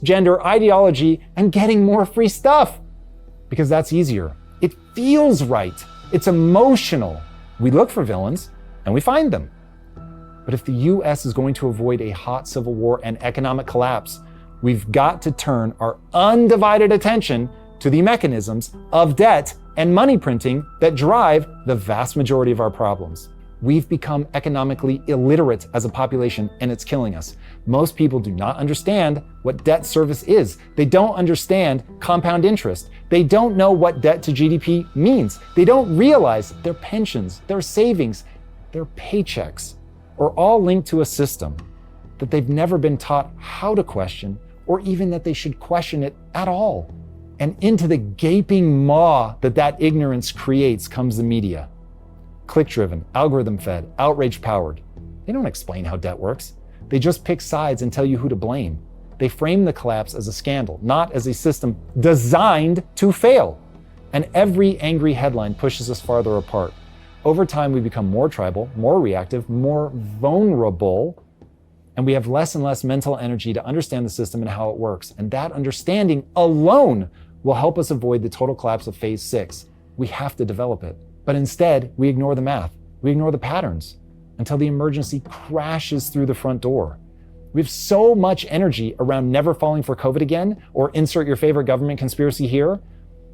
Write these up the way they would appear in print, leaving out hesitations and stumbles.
gender, ideology, and getting more free stuff. Because that's easier. It feels right. It's emotional. We look for villains, and we find them. But if the US is going to avoid a hot civil war and economic collapse, we've got to turn our undivided attention to the mechanisms of debt and money printing that drive the vast majority of our problems. We've become economically illiterate as a population, and it's killing us. Most people do not understand what debt service is. They don't understand compound interest. They don't know what debt to GDP means. They don't realize their pensions, their savings, their paychecks are all linked to a system that they've never been taught how to question, or even that they should question it at all. And into the gaping maw that ignorance creates comes the media. Click-driven, algorithm-fed, outrage-powered. They don't explain how debt works. They just pick sides and tell you who to blame. They frame the collapse as a scandal, not as a system designed to fail. And every angry headline pushes us farther apart. Over time, we become more tribal, more reactive, more vulnerable, and we have less and less mental energy to understand the system and how it works. And that understanding alone will help us avoid the total collapse of phase 6. We have to develop it. But instead, we ignore the math. We ignore the patterns until the emergency crashes through the front door. We have so much energy around never falling for COVID again, or insert your favorite government conspiracy here,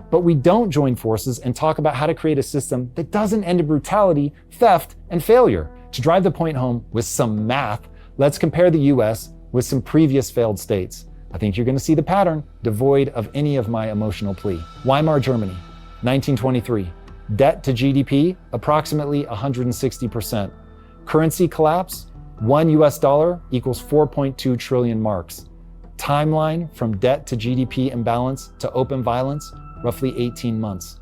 but we don't join forces and talk about how to create a system that doesn't end in brutality, theft, and failure. To drive the point home with some math, let's compare the US with some previous failed states. I think you're going to see the pattern, devoid of any of my emotional plea. Weimar Germany, 1923. Debt to GDP, approximately 160%. Currency collapse, $1 equals 4.2 trillion marks. Timeline from debt to GDP imbalance to open violence, roughly 18 months.